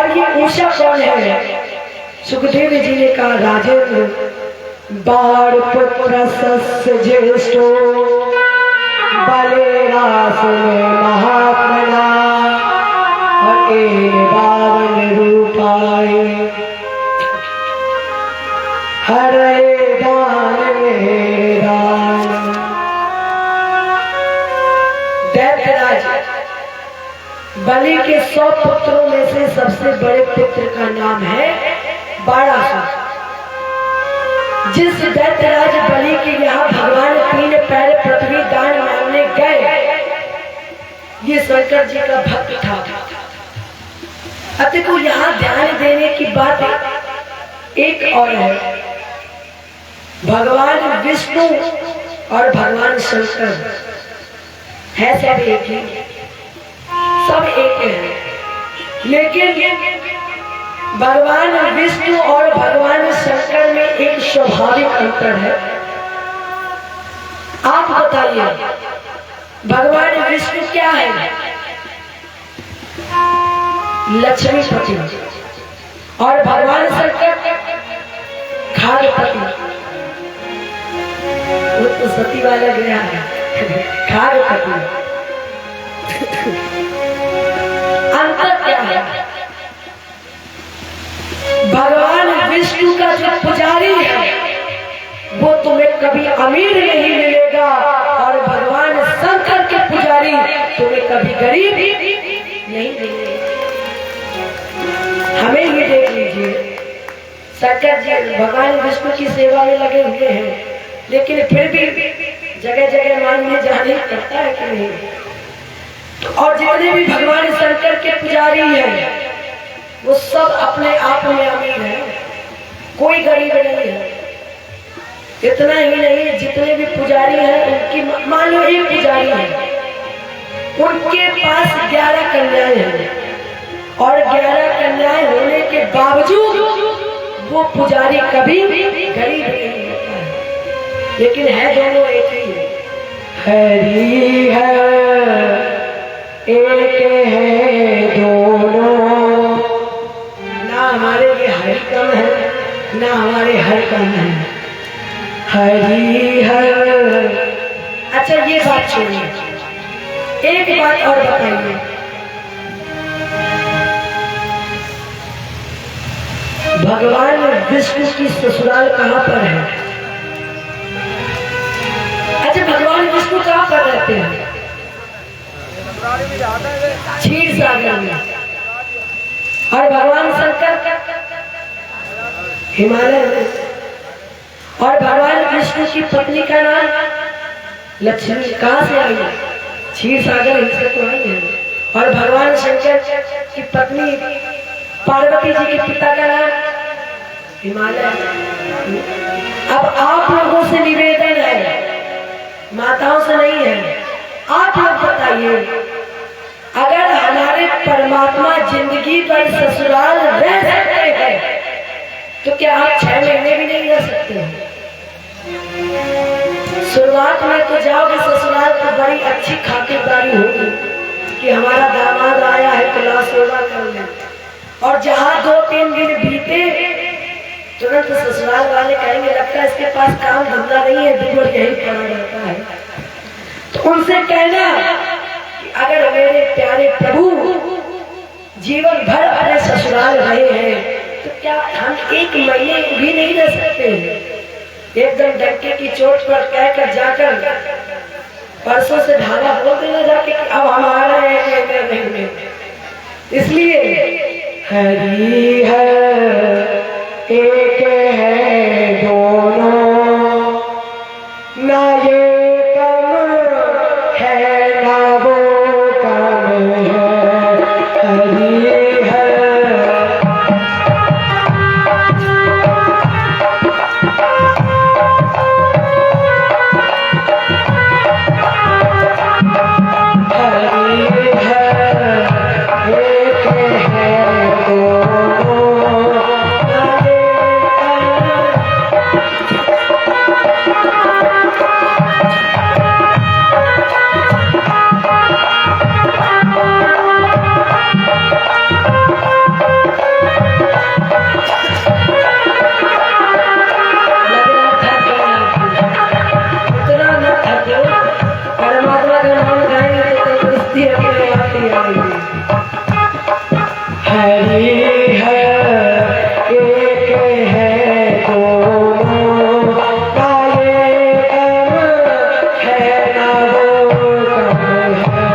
और ये ऊषा कौन है? सुखदेव जी ने कहा राजेंद्र बार पुत्र सस्य ज्येष्ठो बले रास में महात्मना और बावन रूपाए हरे दान में दान। दैत्यराज बलि के 100 पुत्रों में से सबसे बड़े पुत्र का नाम है बाणासुर। जिस दैत्यराज बलि के यहाँ भगवान 3 पैर पृथ्वी दान मांगने गए, ये शंकर जी का भक्त था। अतः को यहाँ ध्यान देने की बात एक और है, भगवान विष्णु और भगवान शंकर है सब एक ही, सब एक है। लेकिन भगवान विष्णु और भगवान शंकर में एक स्वाभाविक अंतर है। आप बताइए भगवान विष्णु क्या है? लक्ष्मीपति। और भगवान शंकर खाद्यपति। वो तो सती वाला गया है, खाद्यपति। अंतर क्या है? भगवान विष्णु का जो पुजारी है वो तुम्हें कभी अमीर नहीं मिलेगा, और भगवान शंकर के पुजारी तुम्हें कभी गरीब नहीं मिलेगा। हमें ये देख लीजिए, शंकर जी भगवान विष्णु की सेवा में लगे हुए हैं, लेकिन फिर भी जगह जगह मांगने जाने करता है कि नहीं? और जितने भी भगवान शंकर के पुजारी हैं वो सब अपने आप में अमीर है, कोई गरीब नहीं है। इतना ही नहीं, जितने भी पुजारी हैं उनकी, मान लो एक पुजारी है, उनके पास 11 कन्याएं हैं, और 11 कन्याएं होने के बावजूद वो पुजारी कभी गरीब नहीं होता है। लेकिन है दोनों एक ही, हरि है एक है दोनों, ना हमारे लिए हरि कम है ना हमारे हर कम है, हरि हर। अच्छा ये बात छोड़िए, एक बात और बताइए, भगवान विष्णु की ससुराल कहाँ पर है? अच्छा भगवान विष्णु कहाँ पर रहते हैं? क्षीर सागर में। और भगवान शंकर हिमालय में। और भगवान विष्णु की पत्नी का नाम लक्ष्मी। कहाँ से आई? क्षीर सागर ही से तो आई है। और भगवान शंकर की पत्नी पार्वती जी के पिता का नाम हिमालय। अब आप लोगों से निवेदन है, माताओं से नहीं है, आप लोग बताइए, अगर हमारे परमात्मा जिंदगी भर ससुराल रह सकते हैं तो क्या आप 6 महीने भी नहीं रह सकते हैं? शुरुआत में तो जाओगे ससुराल तो बड़ी अच्छी खातिरदारी होगी कि हमारा दामाद आया है तो ला सेवा कर ले, और जहाँ 2-3 दिन बीते तुरंत ससुराल वाले कहेंगे लगता है इसके पास काम धंधा नहीं है, दिन भर यही पड़ा रहता है। तो उनसे कहना कि अगर मेरे प्यारे प्रभु जीवन भर अपने ससुराल रहे हैं तो क्या हम 1 महीने भी नहीं रह सकते हैं? एकदम डंके की चोट पर कहकर जाकर परसों से ढाला बोल देना जाके कि अब हमारा है। इसलिए हरि हर एक है दोनों, ना ये कम है ना वो कम है, हरि हर। हरि हर एक है दोनों, ना ये हरि है एक है दोनों का ये गम है ना वो गम है।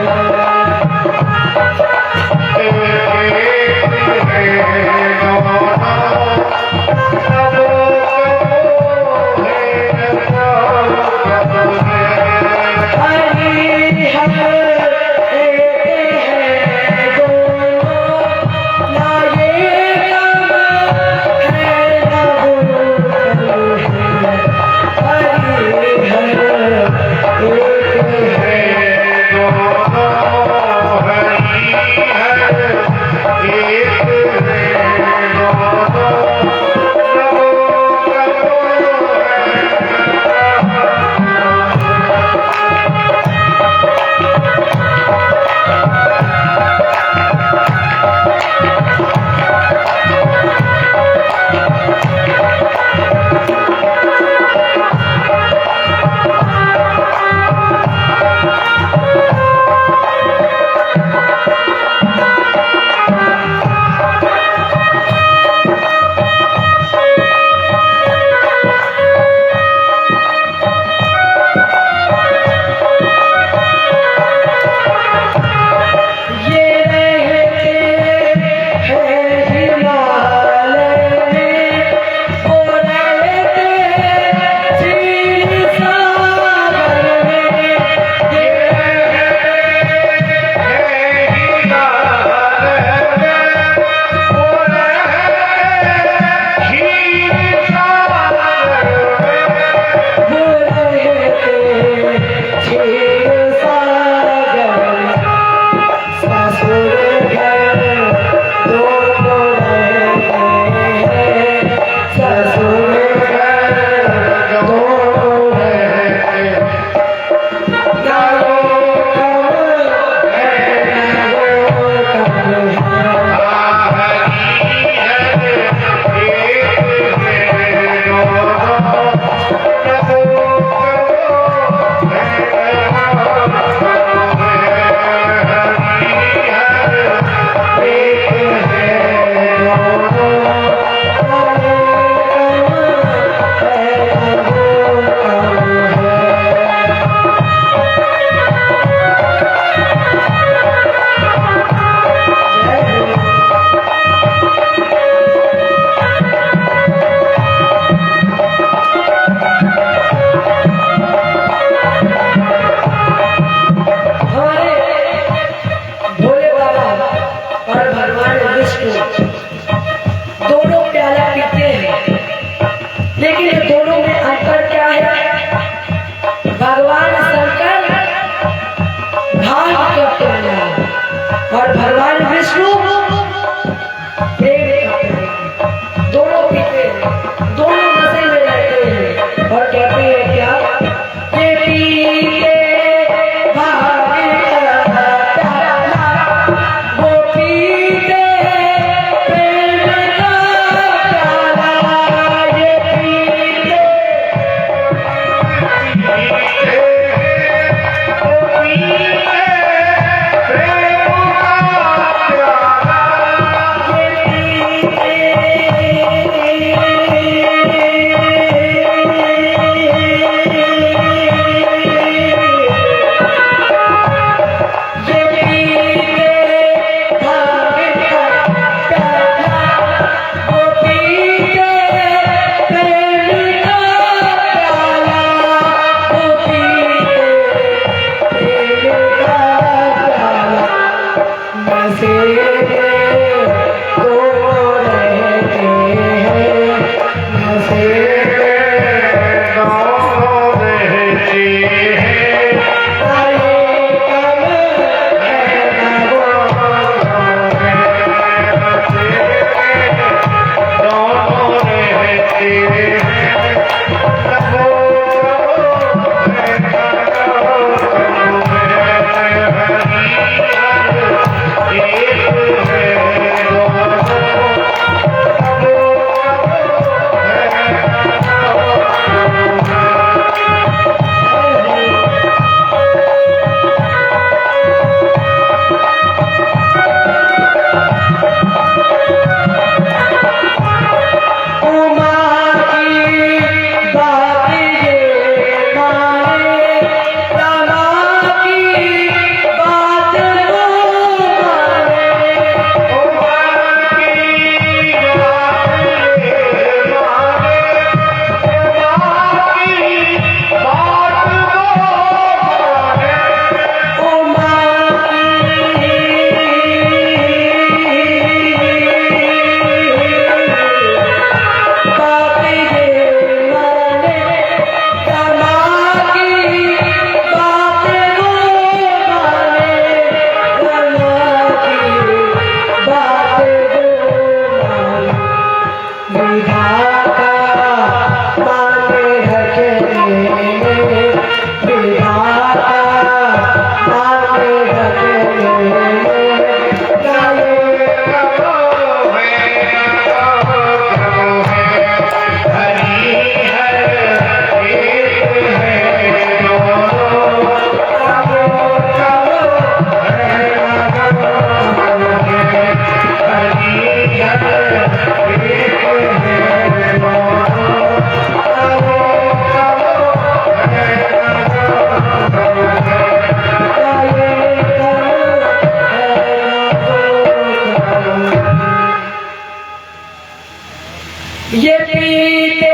ये पीते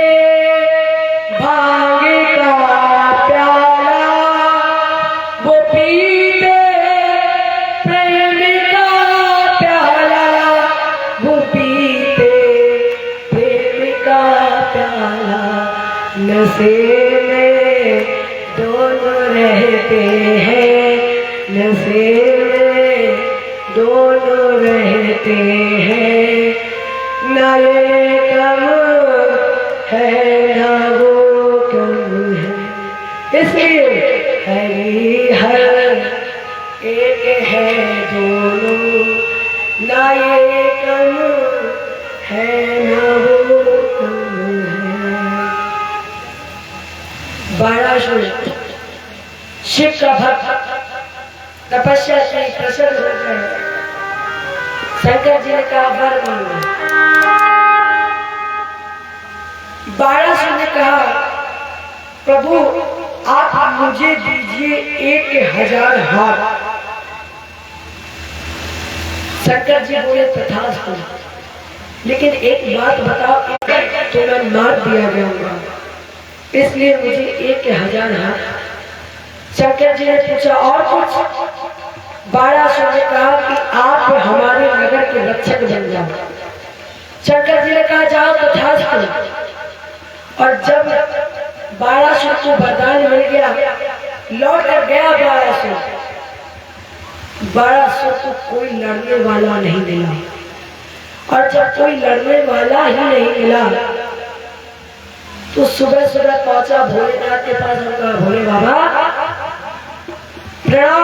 भांग का प्याला, वो पीते प्रेम का प्याला, वो पीते प्रेम का प्याला। नशे में दोनों रहते हैं, नशे में दोनों रहते हैं। ना ये कम है ना वो कम है, इसलिए हरी हर एक है दोनों। ना ये कम है ना वो कम है। 12 शिव का भक्त तपस्या से प्रसन्न हो गए। शंकर जी ने कहा वर मांगो। 12 ने कहा प्रभु आप मुझे दीजिए 1000 हाथ। शंकर जी बोले तथास्तु, लेकिन एक बात बताओ, तो मैं मार दिया जाऊंगा, इसलिए मुझे 1000 हाथ। शंकर जी ने पूछा और कुछ? 12 ने कहा कि आप हमारे नगर के रक्षक बन जाओ। शंकर जी ने कहा जाओ तथास्तु। और जब 12 को वरदान मिल गया, लौट कर गया 12 को कोई लड़ने वाला नहीं मिला। और जब कोई लड़ने वाला ही नहीं मिला तो सुबह सुबह पहुंचा भोलेनाथ के पास। उनका भोले बाबा प्रणाम।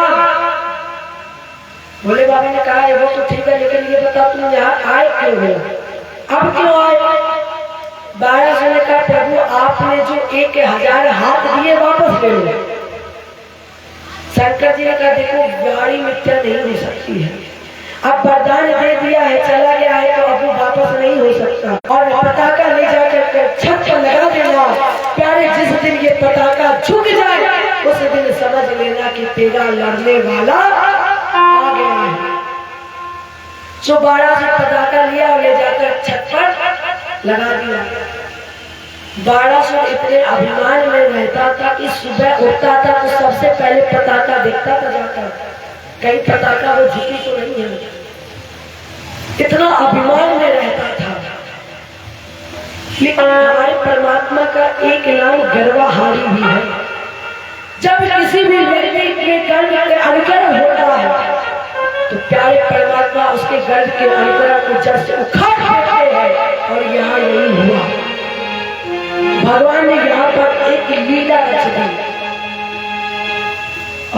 भोले बाबा ने कहा वो तो ठीक है, लेकिन ये बता तुम यहाँ आए क्यों हो, अब क्यों आए? 12 ने कहा प्रभु आपने जो 1000 हाथ दिए वापस ले लो। शंकर जी ने कहा देखो गाड़ी मिथ्या नहीं हो सकती है, अब वरदान दे दिया है, चला गया है तो अब वापस नहीं हो सकता। और पताका ले जाकर छत पर लगा देना। प्यारे जिस दिन ये पताका झुक जाए उस दिन समझ लेना कि तेरा लड़ने वाला आ गया है। जो 12 पताका लिया और ले जाकर छत पर लगा दिया। 12 इतने अभिमान में रहता था कि सुबह उठता था तो सबसे पहले पताका देखता था जाकर, कहीं पताका वो झुकी तो नहीं है। इतना अभिमान में रहता था। लेकिन हमारे परमात्मा का एक नाम गर्वाहारी भी है। जब किसी भी व्यक्ति के गर्व के अनुकरण होता है तो प्यारे परमात्मा उसके गर्व के अनुकरण को जड़ से उखाड़ देते हैं। और यहाँ यही हुआ। भगवान ने यहाँ पर एक लीला रच दी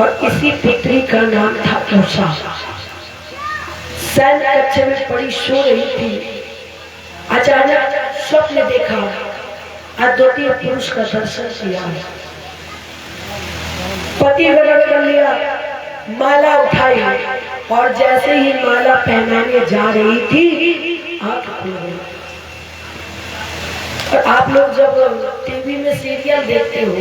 और इसी पुत्री का नाम था उषा। सैन्य कक्ष में पड़ी सो रही थी। अचानक स्वप्न देखा, अद्वितीय पुरुष का दर्शन किया, पति ग्रहण कर लिया, माला उठाई और जैसे ही माला पहनाने जा रही थी आंख खुल गई। और आप लोग जब टीवी में सीरियल देखते हो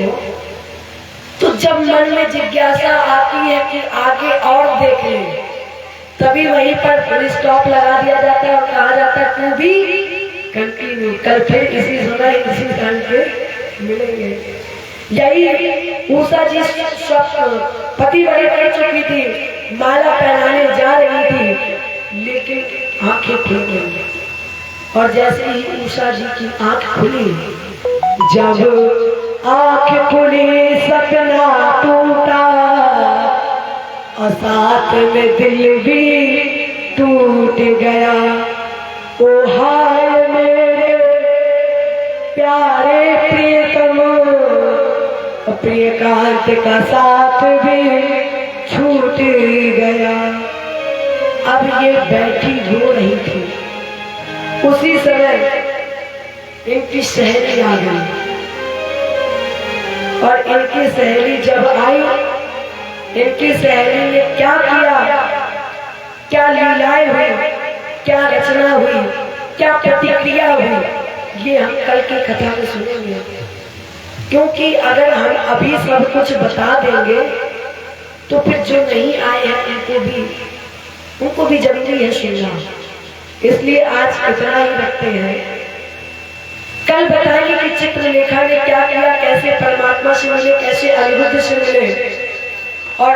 तो जब मन में जिज्ञासा आती है कि आगे और देख लें, तभी वहीं पर फुल स्टॉप लगा दिया जाता है और कहा जाता है तू भी कंटिन्यू, कल फिर इसी समय इसी टाइम पे मिलेंगे। यही उषा जी पति बड़ी कर चुकी थी, माला पहनाने जा रही थी, लेकिन आंखें खुल गई। और जैसे ही उषा जी की आंख खुली, जब आंख खुली सपना टूटा और साथ में दिल भी टूट गया। ओ हाय मेरे प्यारे प्रियतम, प्रियकांत का साथ भी छूट गया। अब ये बैठी रो रही थी। उसी समय इनकी सहेली आ गई और इनकी सहेली जब आई, इनकी सहेली ने क्या किया, क्या लीलाएं हुई, क्या रचना हुई, क्या प्रतिक्रिया हुई, ये हम कल की कथा में सुनेंगे। क्योंकि अगर हम अभी सब कुछ बता देंगे तो फिर जो नहीं आए हैं उनको भी जरूरी है सुनना। इसलिए आज इतना ही रखते हैं। कल बताएंगे कि चित्रलेखा ने क्या किया, कैसे परमात्मा से मिले, कैसे अनिरुद्ध से मिले। और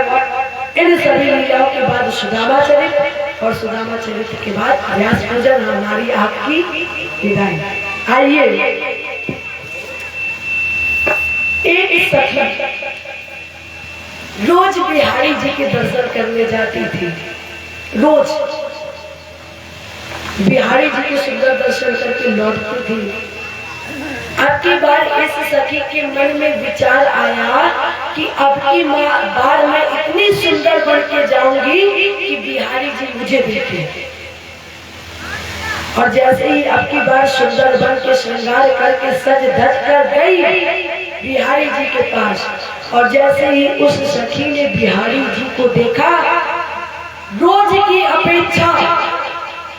इन सभी लीलाओं के बाद सुदामा चरित्र, और सुदामा चरित्र के बाद व्यास भजन, हमारी आपकी विदाई। आइए, एक सखी रोज बिहारी जी के दर्शन करने जाती थी। रोज बिहारी जी के सुंदर दर्शन करके लौटती थी। अब की बार इस सखी के मन में विचार आया कि अब की बार मैं इतनी सुंदर बन के जाऊंगी कि बिहारी जी मुझे देखे। और जैसे ही अब की बार सुंदर बन के श्रृंगार करके सज धज कर गई बिहारी जी के पास, और जैसे ही उस सखी ने बिहारी जी को देखा, रोज की अपेक्षा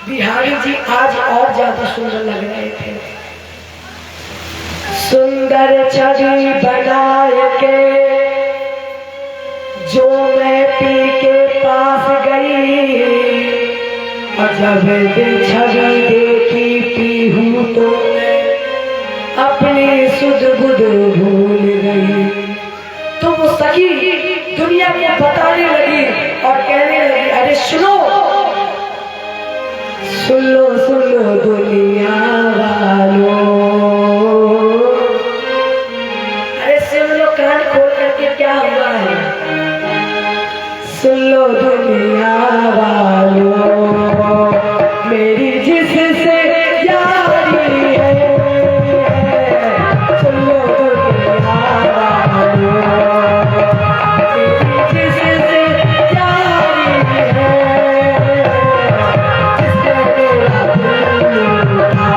बिहारी जी आज और ज्यादा सुंदर लग रहे थे। सुंदर छवि बनाए के जो मैं पी के पास गई, और जब छवि देखी पी हूँ तो अपनी सुध बुध भूल गई। तो वो सखी दुनिया को बताने लगी और कहने लगी, अरे सुनो सुनो सुनो दुनिया वालों, अरे सुन लो कान खोल करके, क्या हुआ है? सुन लो दुनिया वालों, मेरी जिससे यारी है, सुन लो दुनिया वालों, मेरी जिससे यारी है, जिसने मेरा दिल लूटा,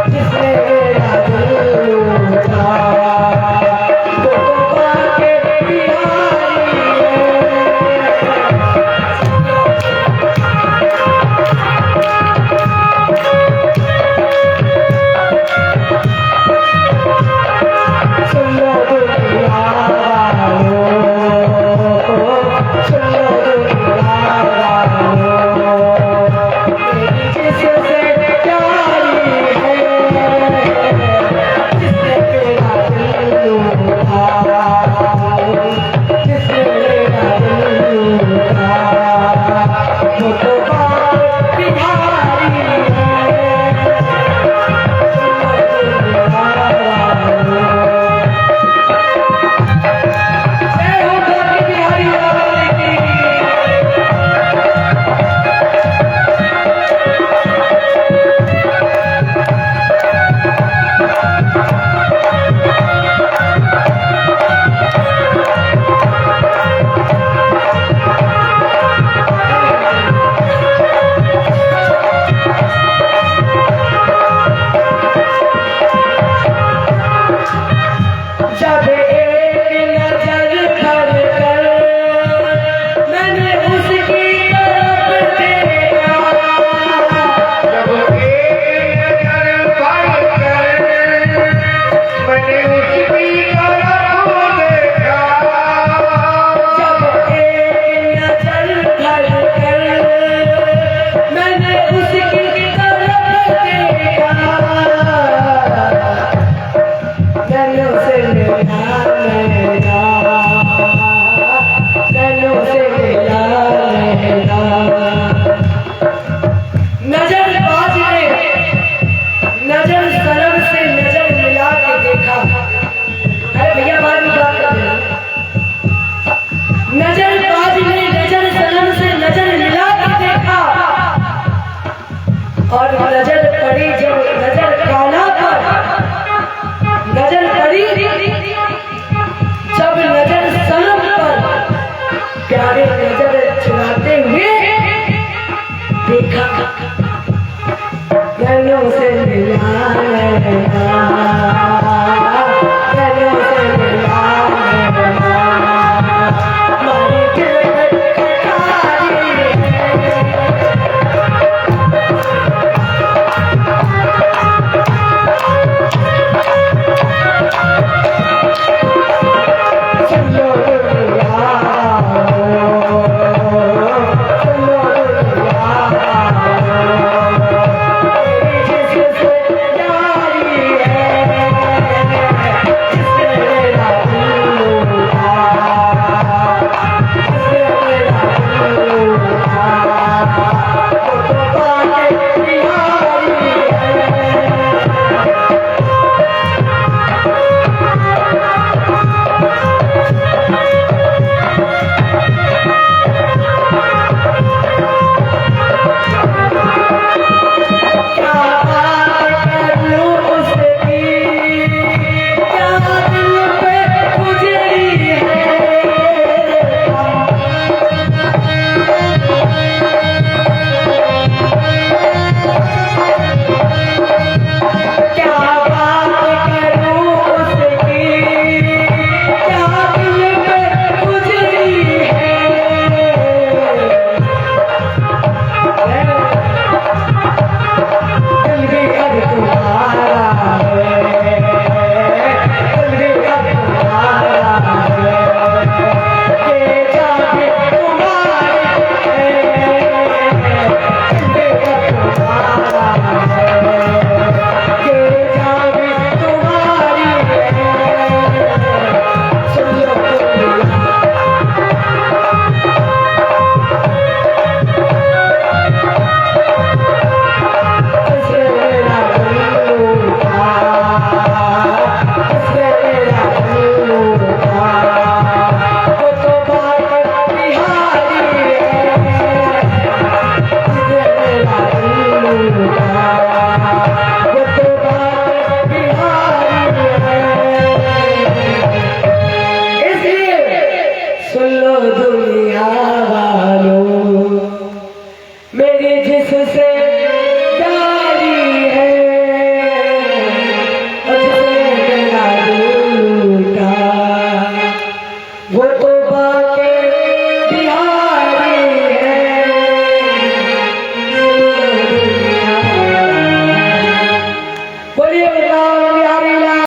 जिसने मेरा दिल लूटा, वो तो बाके प्यारी है। सुन लो दुनिया वालों, सुन लो दुनिया वालों, मेरी जिससे प्यारी है, जिसने मेरा दिल लूटा, जिसने मेरा दिल लूटा, वो तो बात बिहारी है। जय हो बाकी बिहारी वाले की। जब एक नजर कर मैंने उसकी तरफ देखा, जब एक नजर पर मैंने उसकी तरफ देखा, जब एक नजर कर मैंने उसकी तरफ देखा, नैनों से मिला नैना, नैनों से मिला नैना। नजरबाज ने नजर सनम से नजर मिला के देखा। अरे भैया बात में बात कर रहे हैं। नजरबाज ने नजर सनम से नजर मिला के देखा, और नजर पड़ी जब नजर काला पर, नजर पड़ी जब नजर सनम पर, प्यारे नजर चुराते हुए देखा, नैनों से मिला नैना, नैनों से मिला नैना, हमारी दिल खटारी है। सुन लो दुनिया वालों, सुन लो दुनिया वालों, मेरी जिससे जिससे जारी है और जिसने गला लूटा वो तो बाके बिहारी है। बोलिए